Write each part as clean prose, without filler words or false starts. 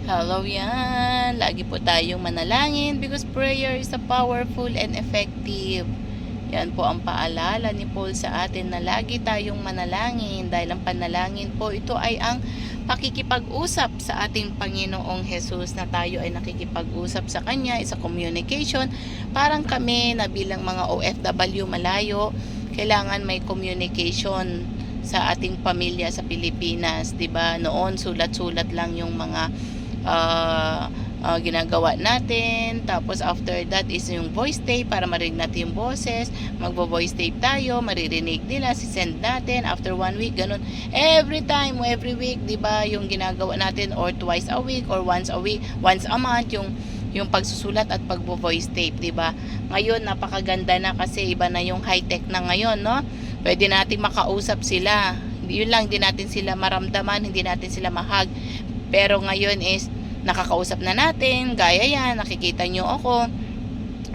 Hello yan. Lagi po tayong manalangin because prayer is a powerful and effective. Yan po ang paalala ni Paul sa atin na lagi tayong manalangin dahil ang panalangin po ito ay ang pakikipag-usap sa ating Panginoong Jesus na tayo ay nakikipag-usap sa Kanya, isa communication. Parang kami na bilang mga OFW malayo, kailangan may communication sa ating pamilya sa Pilipinas, 'di ba? Noon sulat-sulat lang yung mga ginagawa natin. Tapos after that is yung voice tape para marinig natin yung boses. Magvo-voice tape tayo, maririnig nila, sisend natin after 1 week, ganun. Every time, every week, 'di ba, yung ginagawa natin or twice a week or once a week, once a month yung pagsusulat at pagbo-voice tape, 'di ba? Ngayon napakaganda na kasi iba na yung high-tech na ngayon, no? Pwede nating makausap sila. Yun lang, hindi natin sila maramdaman, hindi natin sila mahag. Pero ngayon is nakakausap na natin, gaya yan, nakikita nyo ako,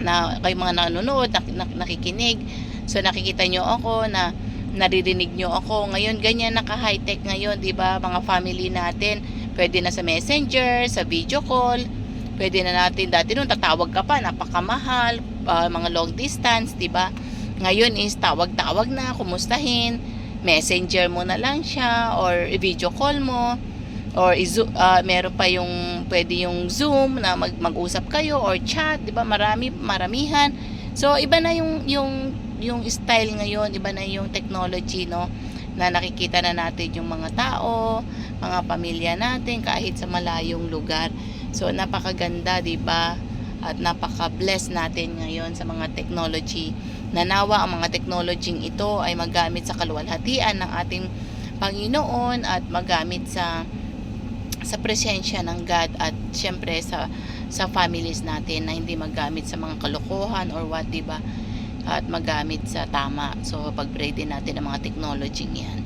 na kayo mga nanonood, nakikinig. So nakikita nyo ako, na naririnig nyo ako. Ngayon ganyan naka-high-tech ngayon, 'di ba? Mga family natin, pwede na sa Messenger, sa video call. Pwede na natin, dati nung tatawag ka pa, napakamahal, mga long distance, 'di ba? Ngayon is tawag-tawag na, kumustahin, Messenger mo na lang siya or video call mo. Or meron pa yung pwede yung Zoom na mag-usap kayo or chat, 'di ba? Maramihan. So iba na yung style ngayon, iba na yung technology, no? Na nakikita na natin yung mga tao, mga pamilya natin kahit sa malayong lugar. So napakaganda, 'di ba? At napaka-bless natin ngayon sa mga technology. Nanawa ang mga technology ito ay magamit sa kaluwalhatian ng ating Panginoon at magamit sa presensya ng God at syempre sa families natin na hindi magamit sa mga kalokohan or what, diba? At magamit sa tama. So pag-pray din natin ang mga technology niyan.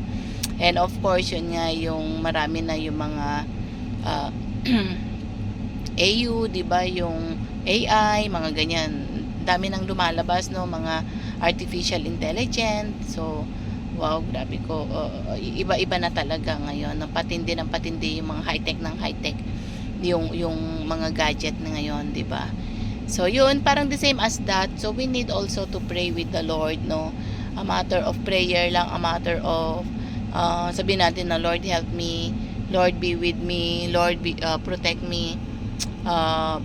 And of course, yun nga yung marami na yung mga AU, diba? Yung AI, mga ganyan. Dami nang lumalabas, no? Mga artificial intelligence. So wow, grabe ko. Iba-iba na talaga ngayon. Patindi ng patindi yung mga high-tech ng high-tech. Yung mga gadget na ngayon, 'di ba? So, yun, parang the same as that. So, we need also to pray with the Lord, no? A matter of prayer lang, a matter of sabihin natin na Lord help me, Lord be with me, Lord protect me.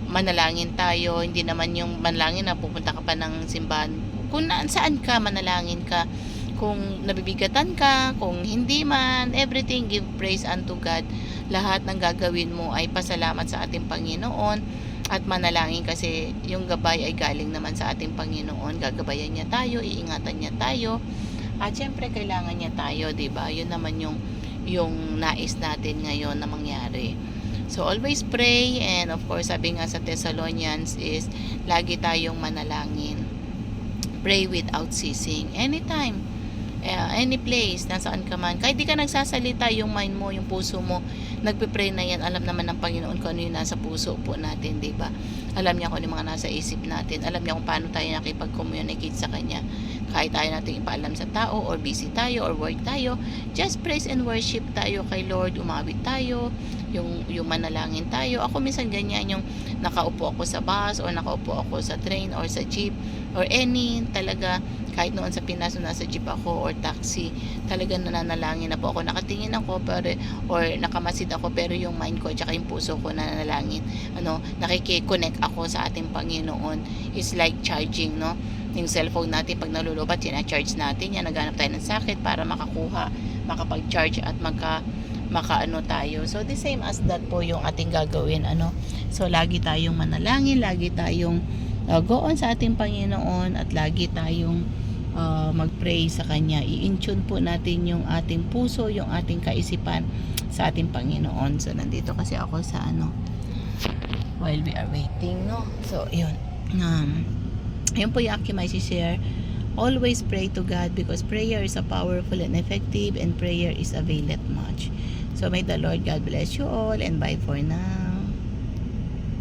Manalangin tayo, hindi naman yung manalangin na pupunta ka pa ng simbahan. Kung saan ka, manalangin ka. Kung nabibigatan ka, kung hindi man, everything give praise unto God. Lahat ng gagawin mo ay pasalamat sa ating Panginoon at manalangin kasi yung gabay ay galing naman sa ating Panginoon. Gagabayan niya tayo, iingatan niya tayo. At syempre kailangan niya tayo, 'di ba? Yun naman yung nais natin ngayon na mangyari. So always pray, and of course sabi nga sa Thessalonians is lagi tayong manalangin. Pray without ceasing. Anytime, any place, nasaan ka man, kahit di ka nagsasalita, yung mind mo, yung puso mo, nagpe-pray na yan. Alam naman ng Panginoon kung ano yung nasa puso po natin, diba? Alam niya kung ano yung mga nasa isip natin. Alam niya kung paano tayo nakipag-communicate sa Kanya. Kahit tayo natin ipaalam sa tao, or busy tayo, or work tayo, just praise and worship tayo kay Lord. Umawit tayo, yung manalangin tayo. Ako minsan ganyan, yung nakaupo ako sa bus, or nakaupo ako sa train, or sa jeep, or any, talaga, kahit noon sa Pinas, nasa jeep ako or taxi, talagang nananalangin na po ako. Nakatingin ako, pero, or nakamasid ako, pero yung mind ko, tsaka yung puso ko nananalangin. Nakikiconnect ako sa ating Panginoon. It's like charging, no? Yung cellphone natin, pag nalulubat, charge natin yan, naghanap tayo ng socket para makapag-charge at makaano tayo. So the same as that po yung ating gagawin, so lagi tayong manalangin, lagi tayong go on sa ating Panginoon, at lagi tayong mag-pray sa Kanya. I-intune po natin yung ating puso, yung ating kaisipan sa ating Panginoon. So nandito kasi ako sa while we are waiting, no? So yun, yun po yung aking may share. Always pray to God because prayer is a powerful and effective, and prayer is availeth much. So may the Lord God bless you all, and bye for now.